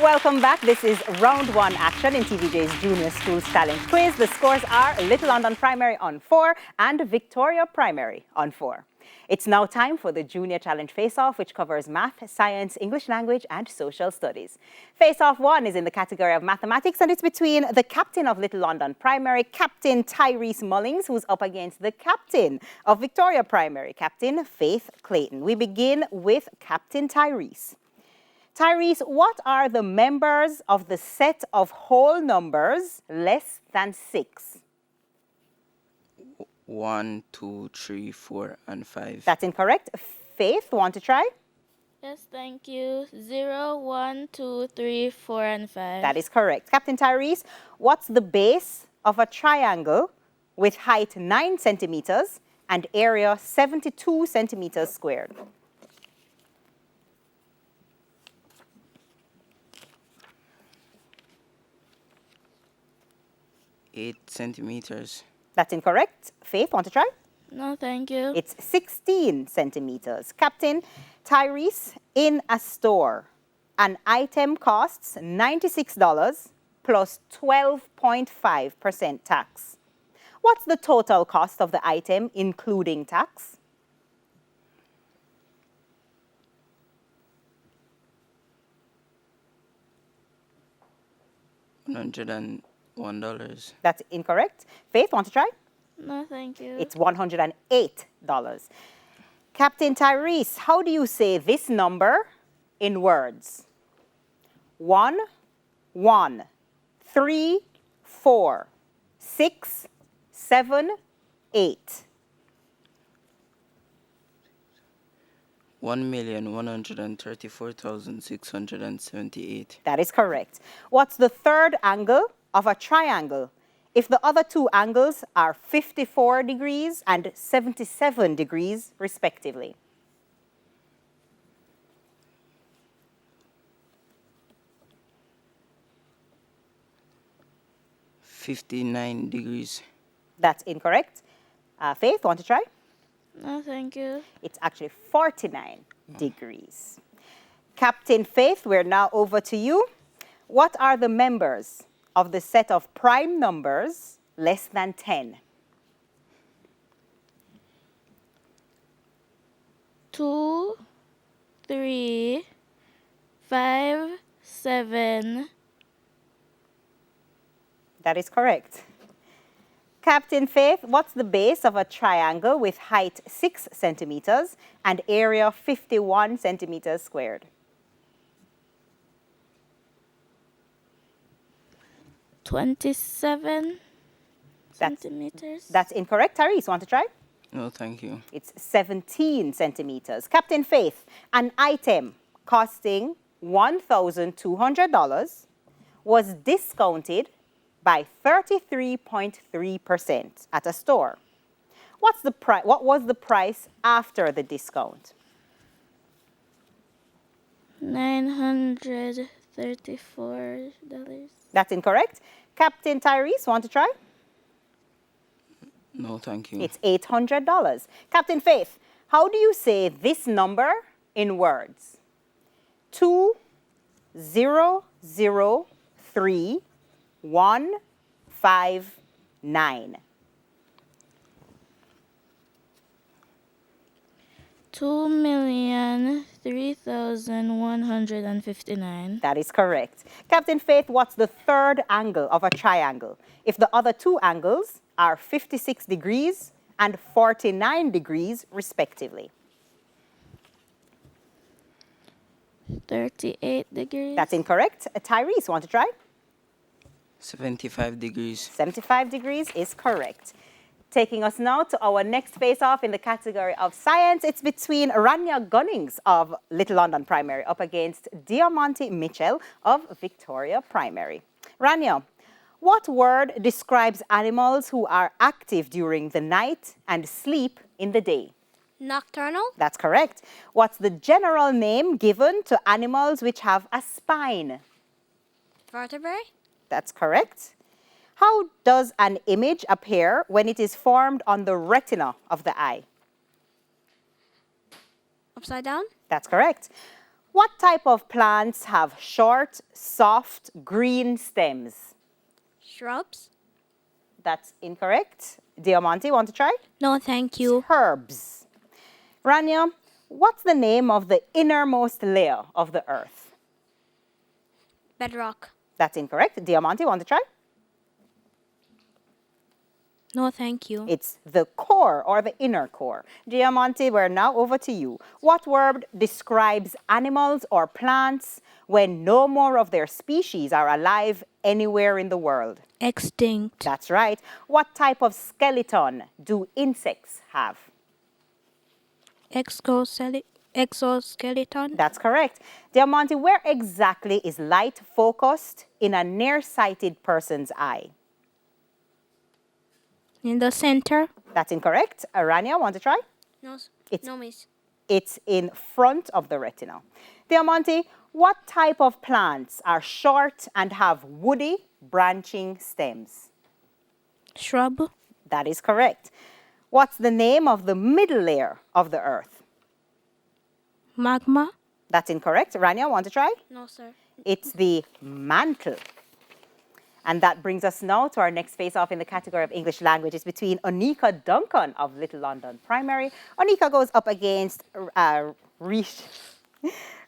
Welcome back. This is round one action in TVJ's Junior Schools Talent Quiz. The scores are Little London Primary on 4 and Victoria Primary on 4. It's now time for the Junior Challenge Face-Off, which covers math, science, English language, and social studies. Face-Off 1 is in the category of mathematics, and it's between the captain of Little London Primary, Captain Tyrese Mullings, who's up against the captain of Victoria Primary, Captain Faith Clayton. We begin with Captain Tyrese. Tyrese, what are the members of the set of whole numbers less than 6? 1, 2, 3, 4, and 5. That's incorrect. Faith, want to try? Yes, thank you. 0, 1, 2, 3, 4, and 5. That is correct. Captain Tyrese, what's the base of a triangle with height 9 centimeters and area 72 centimeters squared? 8 centimeters. That's incorrect. Faith, want to try? No, thank you. It's 16 centimeters. Captain Tyrese, in a store, an item costs $96 plus 12.5% tax. What's the total cost of the item, including tax? $101. That's incorrect. Faith, want to try? No, thank you. It's $108. Captain Tyrese, how do you say this number in words? 1, 1, 3, 4, 6, 7, 8. 1,134,678. That is correct. What's the third angle of a triangle if the other two angles are 54 degrees and 77 degrees, respectively? $59. That's incorrect. Faith, want to try? No, thank you. It's actually 49 degrees. Captain Faith, we're now over to you. What are the members of the set of prime numbers less than 10? 2, 3, 5, 7. That is correct. Captain Faith, what's the base of a triangle with height 6 centimeters and area 51 centimeters squared? 27 centimeters. That's incorrect. Tyrese, want to try? No, thank you. It's 17 centimeters. Captain Faith, an item costing $1,200 was discounted by 33.3% at a store. What was the price after the discount? $934. That's incorrect. Captain Tyrese, want to try? No, thank you. It's $800. Captain Faith, how do you say this number in words? 2003,159. 2,003,159. That is correct. Captain Faith, what's the third angle of a triangle if the other two angles are 56 degrees and 49 degrees, respectively? 38 degrees. That's incorrect. Tyrese, want to try? 75 degrees. 75 degrees is correct. Taking us now to our next face-off in the category of science. It's between Rania Gunnings of Little London Primary up against Diamante Mitchell of Victoria Primary. Rania, what word describes animals who are active during the night and sleep in the day? Nocturnal? That's correct. What's the general name given to animals which have a spine? Vertebrae? That's correct. How does an image appear when it is formed on the retina of the eye? Upside down? That's correct. What type of plants have short, soft, green stems? Shrubs? That's incorrect. Diamante, want to try? No, thank you. Herbs. Rania, what's the name of the innermost layer of the earth? Bedrock? That's incorrect. Diamante, want to try? No, thank you. It's the core or the inner core. Diamante, we're now over to you. What word describes animals or plants when no more of their species are alive anywhere in the world? Extinct. That's right. What type of skeleton do insects have? Exoskeleton? That's correct. Diamante, where exactly is light focused in a nearsighted person's eye? In the center? That's incorrect. Arania, want to try? No, It's- no, miss. It's in front of the retina. Diamante, what type of plants are short and have woody branching stems? Shrub? That is correct. What's the name of the middle layer of the earth? Magma? That's incorrect. Rania, want to try? No, sir. It's the mantle. And that brings us now to our next face-off in the category of English language. It's between Onika Duncan of Little London Primary. Onika goes up against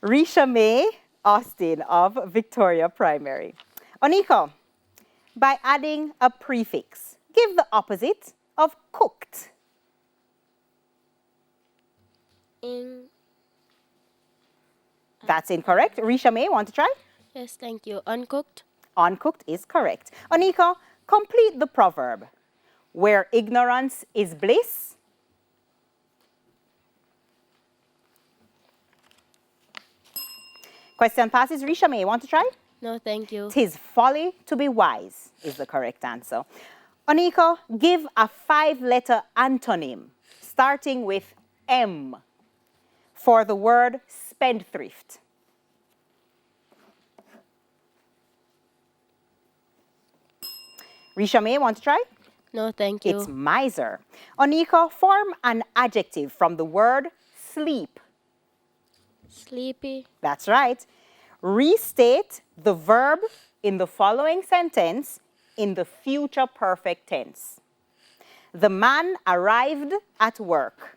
Risha May Austin of Victoria Primary. Onika, by adding a prefix, give the opposite of cooked. In. That's incorrect. Risha May, want to try? Yes, thank you. Uncooked. Uncooked is correct. Onika, complete the proverb. Where ignorance is bliss. Question passes. Risha May, want to try? No, thank you. 'Tis folly to be wise is the correct answer. Onika, give a 5-letter antonym starting with M for the word spendthrift. Risha May, want to try? No, thank you. It's miser. Onika, form an adjective from the word sleep. Sleepy. That's right. Restate the verb in the following sentence in the future perfect tense. The man arrived at work.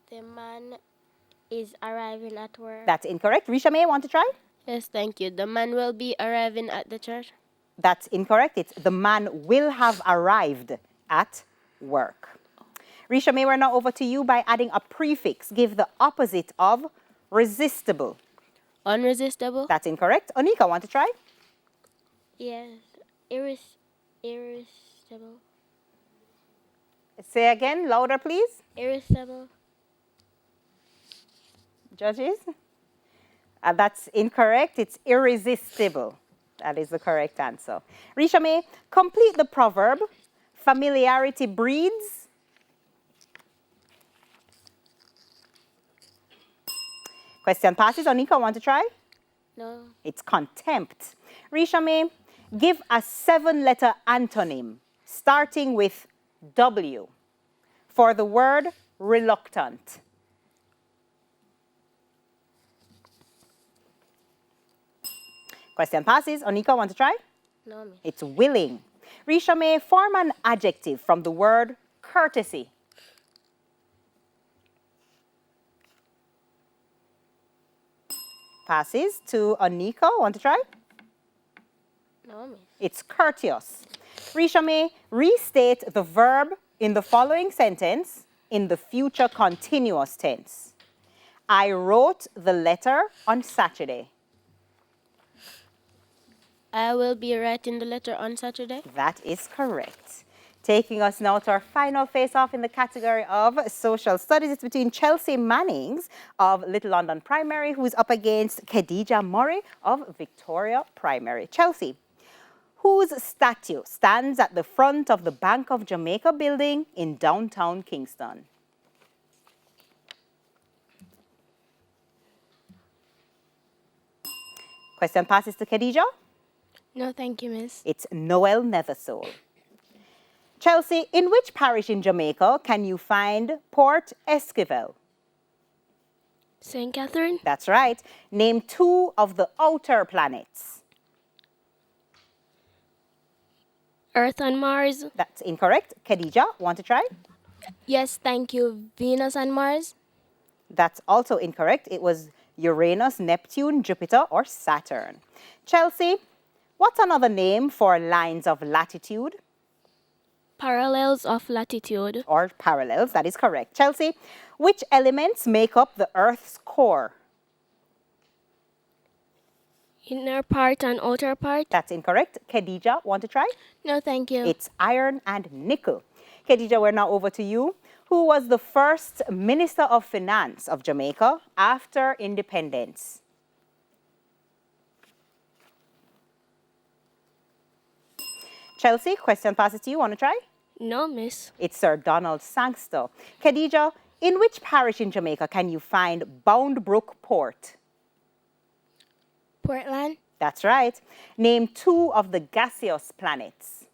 The man is arriving at work. That's incorrect. Risha May, want to try? Yes, thank you. The man will be arriving at the church. That's incorrect. It's the man will have arrived at work. Risha May, we're now over to you by adding a prefix. Give the opposite of resistible. Unresistible. That's incorrect. Onika, want to try? Yes. Irresistible. Say again, louder, please. Irresistible. Judges? That's incorrect. It's irresistible. That is the correct answer. Risha May, complete the proverb. Familiarity breeds. Question passes. Onika, want to try? No. It's contempt. Risha May, give a 7-letter antonym starting with W for the word reluctant. Question passes. Onika, want to try? No, miss. It's willing. Risha May, form an adjective from the word courtesy. Passes to Onika. Want to try? No, miss. It's courteous. Risha May, restate the verb in the following sentence in the future continuous tense. I wrote the letter on Saturday. I will be writing the letter on Saturday. That is correct. Taking us now to our final face-off in the category of social studies. It's between Chelsea Mannings of Little London Primary, who's up against Khadija Murray of Victoria Primary. Chelsea, whose statue stands at the front of the Bank of Jamaica building in downtown Kingston? Question passes to Khadija. No, thank you, miss. It's Noel Nethersole. Chelsea, in which parish in Jamaica can you find Port Esquivel? St. Catherine. That's right. Name 2 of the outer planets. Earth and Mars. That's incorrect. Khadija, want to try? Yes, thank you. Venus and Mars. That's also incorrect. It was Uranus, Neptune, Jupiter, or Saturn. Chelsea, what's another name for lines of latitude? Parallels of latitude. Or parallels, that is correct. Chelsea, which elements make up the Earth's core? Inner part and outer part. That's incorrect. Khadija, want to try? No, thank you. It's iron and nickel. Khadija, we're now over to you. Who was the first Minister of Finance of Jamaica after independence? Chelsea, question passes to you. Want to try? No, miss. It's Sir Donald Sangster. Khadija, in which parish in Jamaica can you find Bound Brook Port? Portland. That's right. Name 2 of the gaseous planets.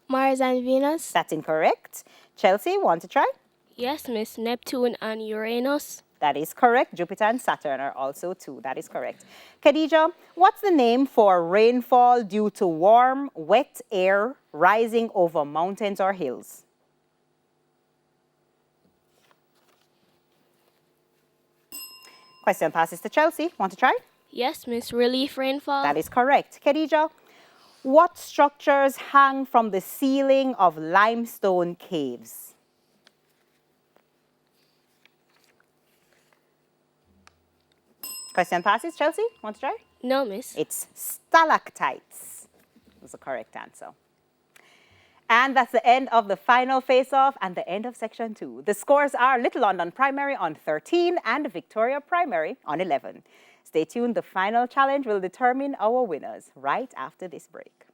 Mars and Venus. That's incorrect. Chelsea, want to try? Yes, miss. Neptune and Uranus. That is correct. Jupiter and Saturn are also 2. That is correct. Khadija, what's the name for rainfall due to warm, wet air rising over mountains or hills? Question passes to Chelsea. Want to try? Yes, miss. Relief rainfall. That is correct. Khadija, what structures hang from the ceiling of limestone caves? Question passes. Chelsea, want to try? No, miss. It's stalactites. Was the correct answer. And that's the end of the final face-off and the end of section 2. The scores are Little London Primary on 13 and Victoria Primary on 11. Stay tuned. The final challenge will determine our winners right after this break.